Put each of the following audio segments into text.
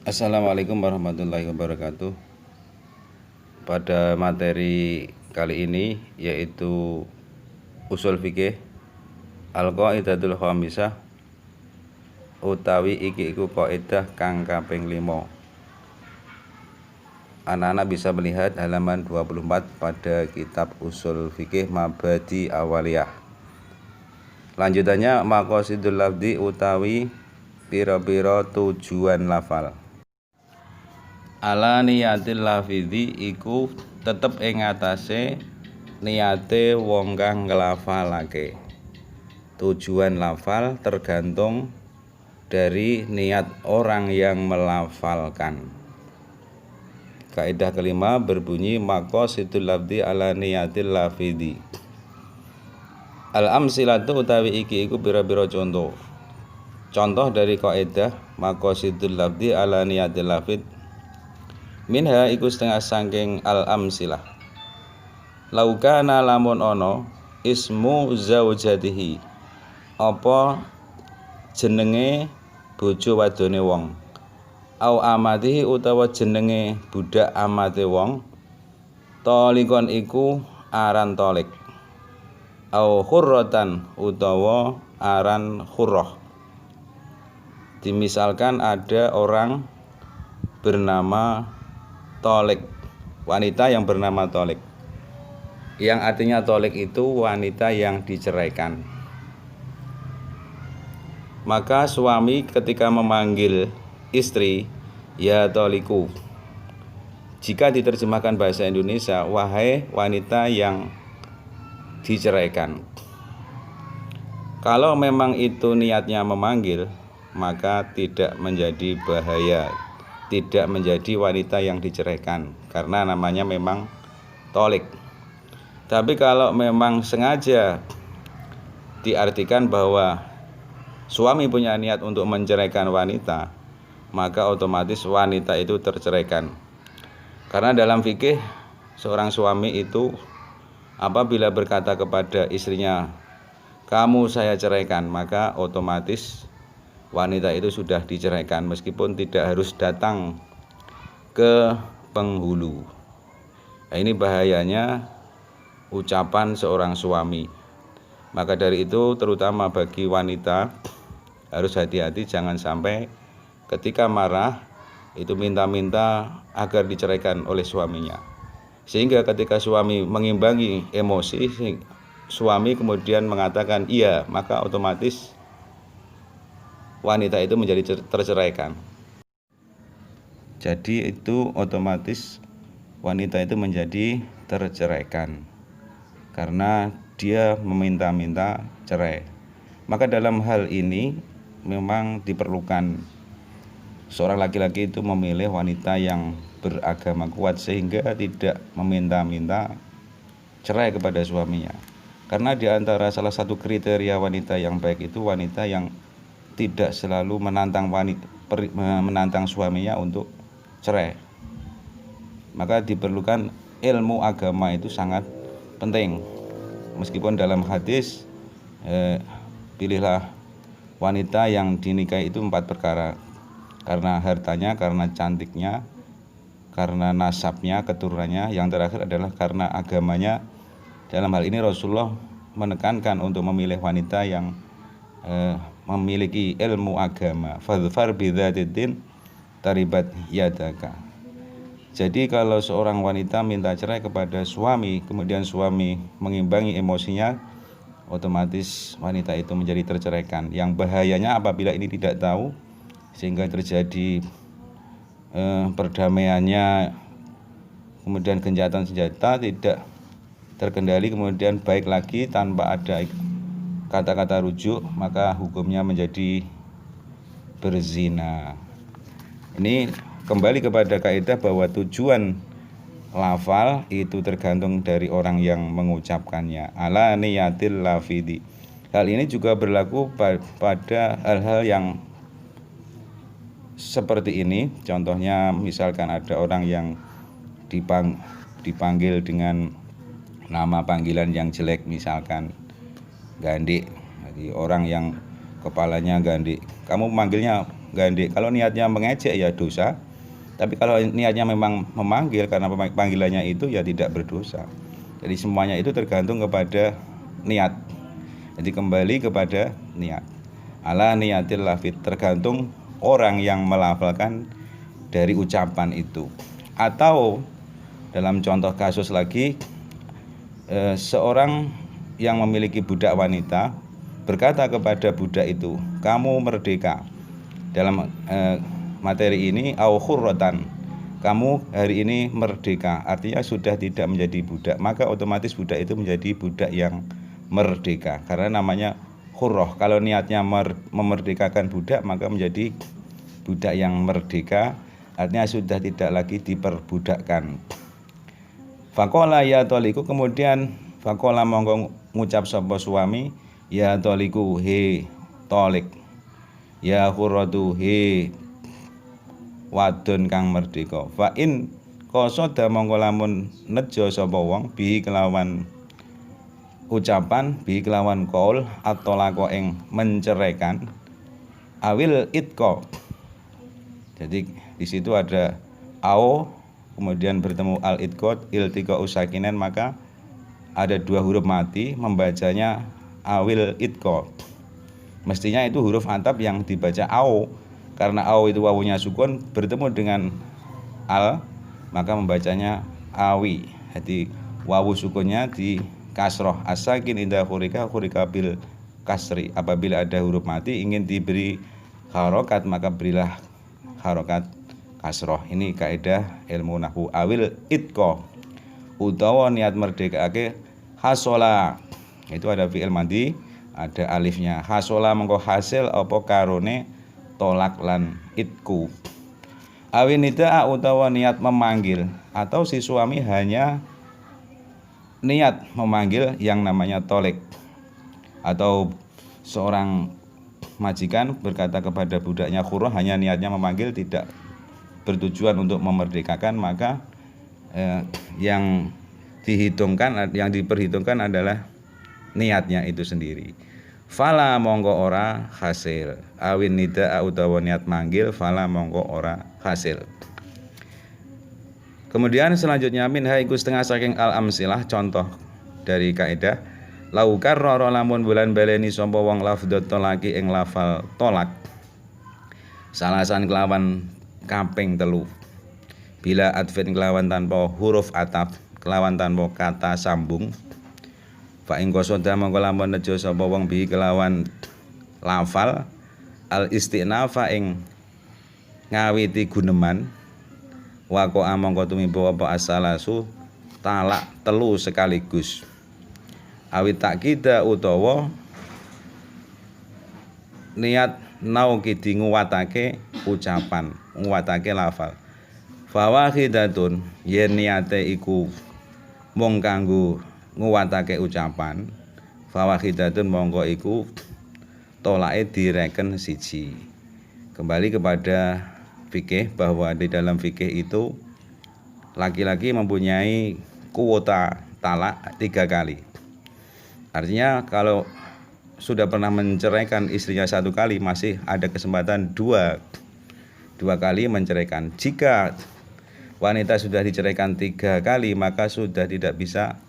Assalamualaikum warahmatullahi wabarakatuh. Pada materi kali ini yaitu usul fikih al-qaidatul khamisah utawi iki iku kaidah kang kaping 5. Anak-anak bisa melihat halaman 24 pada kitab usul fikih Mabadi Awaliyah. Lanjutannya maqasidul lafzi utawi pira-pira tujuan lafal. Ala niyatil lafidhi iku tetep ing atase niate wong kang nglafalake. Tujuan lafal tergantung dari niat orang yang melafalkan. Kaidah kelima berbunyi maqasidul lafzi ala niyatil lafidhi. Al-amsilatu utawi iki iku pira-pira contoh. Contoh dari kaidah maqasidul lafzi ala niyatil lafidh. Minha iku setengah saking al-amsilah. Laukana lamun ono ismu zaujatihi, apa jenenge bojo wadone wong, au amatihi utawa jenenge budak amate wong, tolikon iku aran tolik, au khurratan utawa aran khurrah. Dimisalkan ada orang bernama Tolik, wanita yang bernama Tolik, yang artinya Tolik itu wanita yang diceraikan. Maka suami ketika memanggil istri, ya Toliku, jika diterjemahkan bahasa Indonesia, wahai wanita yang diceraikan. Kalau memang itu niatnya memanggil, maka tidak menjadi bahaya, tidak menjadi wanita yang diceraikan, karena namanya memang tolik. Tapi kalau memang sengaja diartikan bahwa suami punya niat untuk menceraikan wanita, maka otomatis wanita itu terceraikan. Karena dalam fikih seorang suami itu apabila berkata kepada istrinya, kamu saya ceraikan, maka otomatis wanita itu sudah diceraikan meskipun tidak harus datang ke penghulu. Nah, ini bahayanya ucapan seorang suami. Maka dari itu terutama bagi wanita harus hati-hati, jangan sampai ketika marah itu minta-minta agar diceraikan oleh suaminya. Sehingga ketika suami mengimbangi emosi, suami kemudian mengatakan iya, maka otomatis wanita itu menjadi terceraikan. Jadi itu otomatis wanita itu menjadi terceraikan karena dia meminta-minta cerai. Maka dalam hal ini memang diperlukan seorang laki-laki itu memilih wanita yang beragama kuat sehingga tidak meminta-minta cerai kepada suaminya. Karena di antara salah satu kriteria wanita yang baik itu wanita yang tidak selalu menantang suaminya untuk cerai. Maka diperlukan ilmu agama, itu sangat penting. Meskipun dalam hadis pilihlah wanita yang dinikahi itu 4 perkara. Karena hartanya, karena cantiknya, karena nasabnya, keturunannya, yang terakhir adalah karena agamanya. Dalam hal ini Rasulullah menekankan untuk memilih wanita yang memiliki ilmu agama. Fadfar bidzatiddin taribat yadaka. Jadi kalau seorang wanita minta cerai kepada suami, kemudian suami mengimbangi emosinya, otomatis wanita itu menjadi terceraikan. Yang bahayanya apabila ini tidak tahu, sehingga terjadi perdamaiannya, kemudian gencatan senjata tidak terkendali, kemudian baik lagi tanpa ada kata-kata rujuk, maka hukumnya menjadi berzina. Ini kembali kepada kaidah bahwa tujuan lafal itu tergantung dari orang yang mengucapkannya. Ala niyatil lafidhi. Hal ini juga berlaku pada hal-hal yang seperti ini. Contohnya misalkan ada orang yang dipanggil dengan nama panggilan yang jelek, misalkan Gandik. Jadi orang yang kepalanya gandik, kamu manggilnya gandek. Kalau niatnya mengejek ya dosa. Tapi kalau niatnya memang memanggil karena panggilannya itu ya tidak berdosa. Jadi semuanya itu tergantung kepada niat. Jadi kembali kepada niat. Ala niatil lafid, tergantung orang yang melafalkan dari ucapan itu. Atau dalam contoh kasus lagi, seorang yang memiliki budak wanita berkata kepada budak itu, kamu merdeka. Dalam materi ini au khurratan, kamu hari ini merdeka, artinya sudah tidak menjadi budak, maka otomatis budak itu menjadi budak yang merdeka karena namanya khurrah. Kalau niatnya memerdekakan budak maka menjadi budak yang merdeka, artinya sudah tidak lagi diperbudakkan. Faqala ya toliku, kemudian faqala monggo ngucap sapa suami, ya toliku he tolik, ya khurratu he wadon kang merdeka. Fa in qasada mongko lamun nejo sapa wong bi kelawan ucapan, bi kelawan qaul atau lako ing menceraikan, awil itqa. Jadi di situ ada au kemudian bertemu al itqa, iltiqa usakinan, maka ada dua huruf mati membacanya awil itqa. Mestinya itu huruf atap yang dibaca au. Karena au itu wawunya sukun bertemu dengan al, maka membacanya awi. Jadi wawu sukunnya di kasroh, asakin indah khurika bil kasri. Apabila ada huruf mati ingin diberi harokat maka berilah harokat kasroh. Ini kaidah ilmu nahwu. Awil itqa, utawa niat merdekake hasola. Itu ada fi'il madi, ada alifnya. Hasola mengko hasil apa karone tolak lan itku. Awin nida utawa niat memanggil, atau si suami hanya niat memanggil yang namanya tolek. Atau seorang majikan berkata kepada budaknya khurrah, hanya niatnya memanggil, tidak bertujuan untuk memerdekakan, maka yang diperhitungkan adalah niatnya itu sendiri. Fala monggo ora hasil. Awin nida utawa niat manggil, fala monggo ora hasil. Kemudian selanjutnya min haiku setengah saking al amsilah, contoh dari kaidah laukar roro lamun bulan baleni sapa wong lafdot tolaki ing lafal tolak salasan kelawan kaping telu, bila advin kelawan tanpa huruf ataf, kelawan tanpa kata sambung. Fa ing qasada mongko lamun nejo sapa wong bi kelawan lafal al istinafa ing ngawiti guneman, waqo mongko tumiba apa asalasu talak telu sekaligus. Awit takkida utawa niat naukidi nguwatake ucapan, nguwatake lafal. Fa wahidatun, yen niate iku mung kanggo nguwatake ucapan, fawahidatun mongko iku tolake direken siji. Kembali kepada fikih, bahwa di dalam fikih itu laki-laki mempunyai kuota talak 3 kali. Artinya kalau sudah pernah menceraikan istrinya 1 kali, masih ada kesempatan dua kali menceraikan. Jika wanita sudah diceraikan 3 kali, maka sudah tidak bisa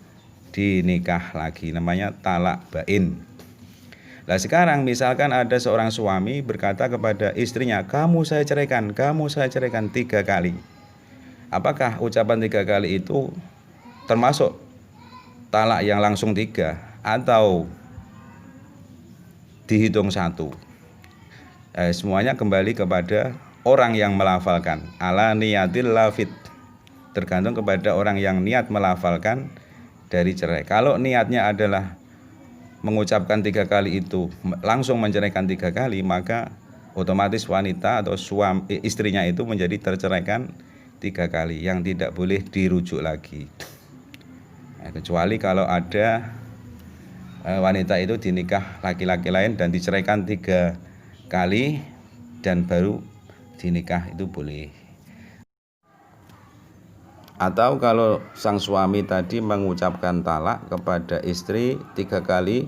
dinikah lagi, namanya talak bain. Nah sekarang misalkan ada seorang suami berkata kepada istrinya, kamu saya ceraikan 3 kali. Apakah ucapan 3 kali itu termasuk talak yang langsung 3 atau dihitung 1? Semuanya kembali kepada orang yang melafalkan. Ala niyatil lafid, tergantung kepada orang yang niat melafalkan dari cerai. Kalau niatnya adalah mengucapkan 3 kali itu langsung menceraikan 3 kali, maka otomatis wanita atau istrinya itu menjadi terceraikan 3 kali yang tidak boleh dirujuk lagi. Kecuali kalau ada wanita itu dinikah laki-laki lain dan diceraikan 3 kali dan baru dinikah, itu boleh. Atau kalau sang suami tadi mengucapkan talak kepada istri 3 kali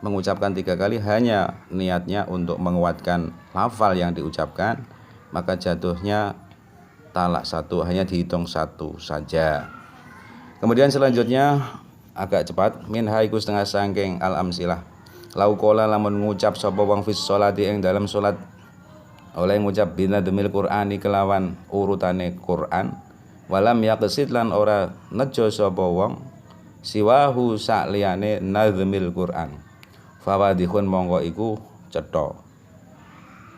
mengucapkan 3 kali hanya niatnya untuk menguatkan lafal yang diucapkan, maka jatuhnya talak 1, hanya dihitung 1 saja. Kemudian selanjutnya agak cepat, min haiku setengah sangking al-amsilah. Lau kola lamun ngucap sapa wong fis sholati ing dalam salat, oleh ngucap bina demil Qur'ani kelawan urutane Qur'an, walam yaqsid lan ora nejo sapa wong siwahu sakliyane nazmil Qur'an, fawadihun mongko iku cetha.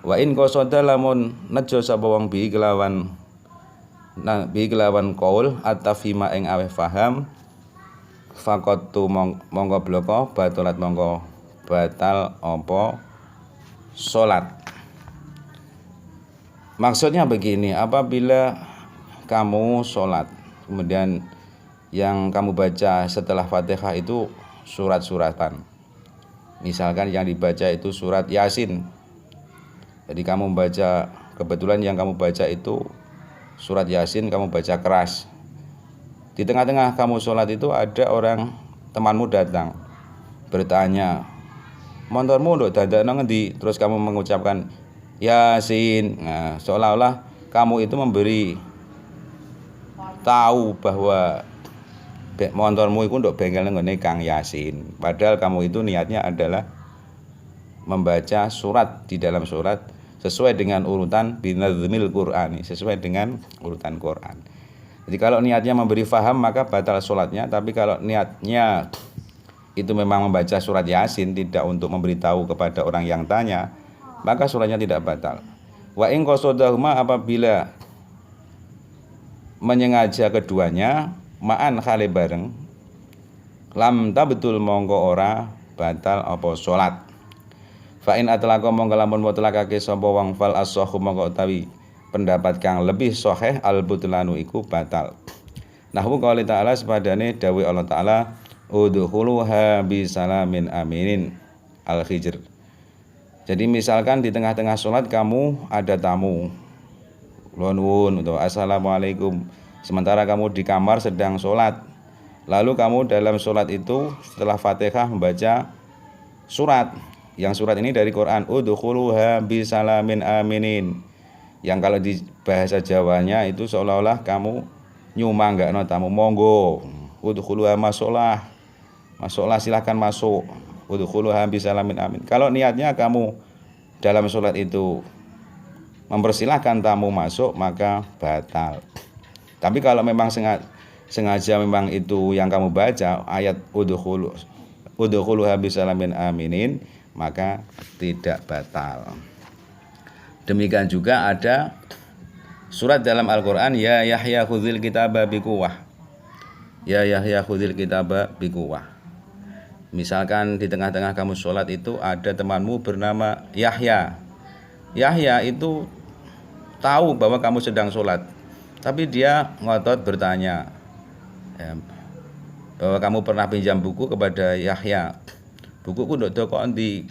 Wa in qasada lamun nejo sapa wong bi kelawan qaul atafima ing aweh faham, faqatu mongko bloko batalat mongko batal apa salat. Maksudnya begini, apabila kamu sholat, kemudian yang kamu baca setelah Fatihah itu surat-suratan. Misalkan yang dibaca itu surat Yasin. Jadi kamu baca, kebetulan yang kamu baca itu surat Yasin, kamu baca keras. Di tengah-tengah kamu sholat itu ada orang temanmu datang bertanya, "Montormu nduk dadakno ngendi?" Terus kamu mengucapkan Yasin. Nah, seolah-olah kamu itu memberi tahu bahwa motormu itu nduk bengkel nggone Kang Yasin. Padahal kamu itu niatnya adalah membaca surat di dalam surat sesuai dengan urutan binazmil Qur'ani, sesuai dengan urutan Quran. Jadi kalau niatnya memberi faham maka batal sholatnya, tapi kalau niatnya itu memang membaca surat Yasin tidak untuk memberitahu kepada orang yang tanya, maka sholatnya tidak batal. Wa in qasodahuma apabila menyengaja keduanya ma'an khale bareng, lam tabtul mongko ora batal apa sholat. Fa in atlaqa mongko lamun mutlakake sapa wong fal as-sahhu mongko utawi pendapat kang lebih sahih al butlanu iku batal. Nahwu qouli ta'ala sepadane dawuh Allah Ta'ala, udkhuluha bi salamin aminin al-Hijr. Jadi misalkan di tengah-tengah sholat kamu ada tamu, nuwun atau assalamualaikum, sementara kamu di kamar sedang sholat, lalu kamu dalam sholat itu setelah Fatihah membaca surat, yang surat ini dari Quran, udkhuluha bisalamin aminin, yang kalau di bahasa Jawanya itu seolah-olah kamu nyumanggakno tamu, monggo udkhuluha, masuklah silahkan masuk, udkhuluha bisalamin amin. Kalau niatnya kamu dalam sholat itu mempersilahkan tamu masuk maka batal. Tapi kalau memang sengaja memang itu yang kamu baca ayat udkhuluha bisalamin aminin, maka tidak batal. Demikian juga ada surat dalam Al-Qur'an, ya Yahya khudhil kitaba biquwah. Ya Yahya khudhil kitaba biquwah. Misalkan di tengah-tengah kamu sholat itu ada temanmu bernama Yahya. Yahya itu tahu bahwa kamu sedang sholat, tapi dia ngotot bertanya bahwa kamu pernah pinjam buku kepada Yahya. Bukuku nduk kok endi?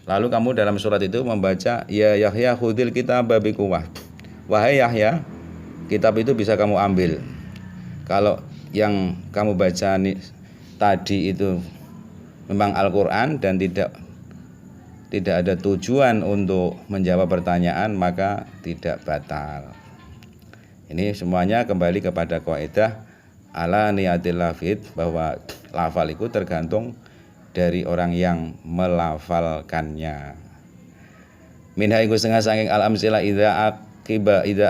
Lalu kamu dalam surat itu membaca, ya Yahya khudhil kitaba biquwah. Wahai Yahya, kitab itu bisa kamu ambil. Kalau yang kamu baca tadi itu memang Al-Quran dan tidak ada tujuan untuk menjawab pertanyaan, maka tidak batal. Ini semuanya kembali kepada kaidah ala niyatil lafid, bahwa lafal itu tergantung dari orang yang melafalkannya. Minha iku setengah saking al-amsilah idza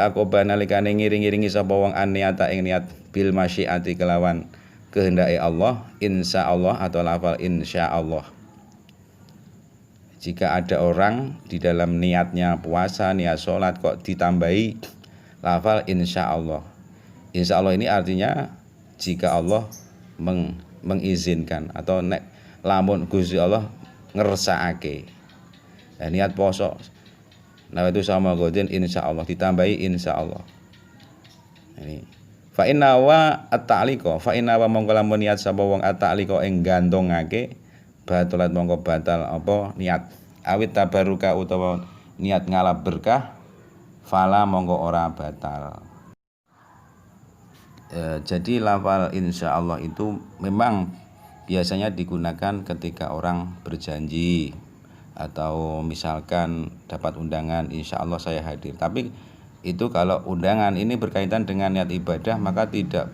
aqoba nalikane ngiring-iringi sapa wong an-niyata ing niat bil masyiati kelawan kehendake Allah, insya Allah atau lafal insya Allah. Jika ada orang di dalam niatnya puasa, niat sholat kok ditambahi lafal insya Allah. Insya Allah ini artinya jika Allah mengizinkan, atau nek lamun Gusti Allah ngersakake. Niat poso, nah itu sama godin insya Allah, ditambahi insya Allah. Ini fa inna wa at-ta'liqa, fa inna wa mongko lamun niat sapa wong at-ta'liqa ing gantungake, batalat mongko batal apa niat. Awit tabaruka utawa niat ngalap berkah, fala mongko ora batal. Jadi lafal insya Allah itu memang biasanya digunakan ketika orang berjanji atau misalkan dapat undangan, insya Allah saya hadir. Tapi itu kalau undangan ini berkaitan dengan niat ibadah, maka tidak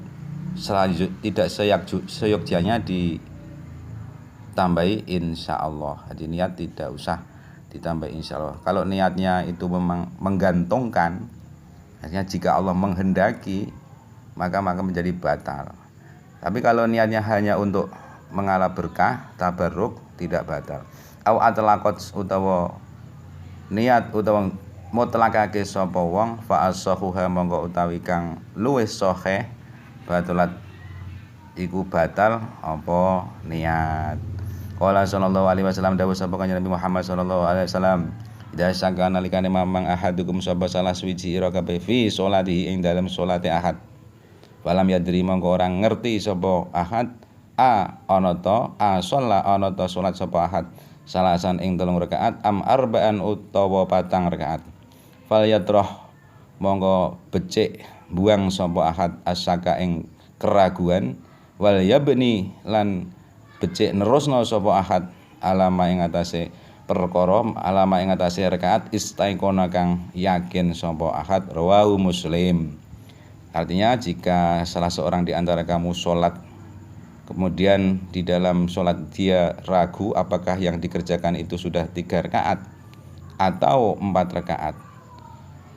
seyogyanya ditambahi insya Allah. Jadi niat tidak usah ditambah insya Allah. Kalau niatnya itu memang menggantungkan, artinya jika Allah menghendaki maka menjadi batal. Tapi kalau niatnya hanya untuk mengalap berkah, tabarruk, tidak batal. Au atlaqat utawa niat utawa mutlakake sapa wong fa as-sahuha monggo utawi kang luwih sahih batalat iku batal apa niat. Qala sallallahu alaihi wasallam dawuh sapa kanjeng Nabi Muhammad sallallahu alaihi wasallam, idza syaka nalikane mamang ahadukum sapa salah suwiji ira kabeh fi sholatihi ing dalem salate ahad. Walam yadri mongko ora ngerti sapa ahad ana ta shalla ana ta salat sapa ahad salasan ing 3 rakaat am arba'an utawa 4 rakaat. Fal yatrah mongko becik buang sapa ahad asyaka ing keraguan wal yabni lan becik nerusna sapa ahad alama ing atase perkara alama ing atase rakaat istaikona kang yakin sapa ahad rawahu Muslim. Artinya jika salah seorang di antara kamu sholat kemudian di dalam sholat dia ragu apakah yang dikerjakan itu sudah 3 rakaat atau 4 rakaat.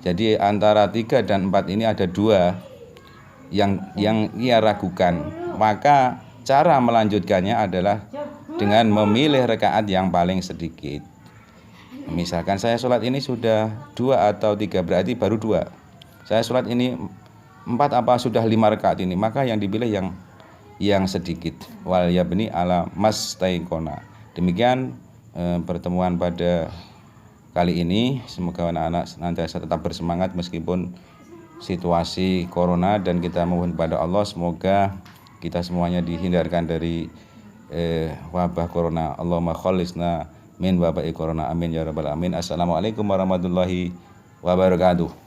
Jadi antara 3 dan 4 ini ada 2 yang ia ragukan. Maka cara melanjutkannya adalah dengan memilih rakaat yang paling sedikit. Misalkan saya sholat ini sudah 2 atau 3, berarti baru 2. Saya sholat ini 4 apa sudah 5 rakaat ini, maka yang dipilih yang sedikit. Wal yabni ala mastaikona. Demikian pertemuan pada kali ini. Semoga anak-anak senantiasa tetap bersemangat meskipun situasi corona, dan kita mohon kepada Allah semoga kita semuanya dihindarkan dari wabah corona. Allahumma khallisna min waba'i corona, amin ya rabbal alamin. Assalamualaikum warahmatullahi wabarakatuh.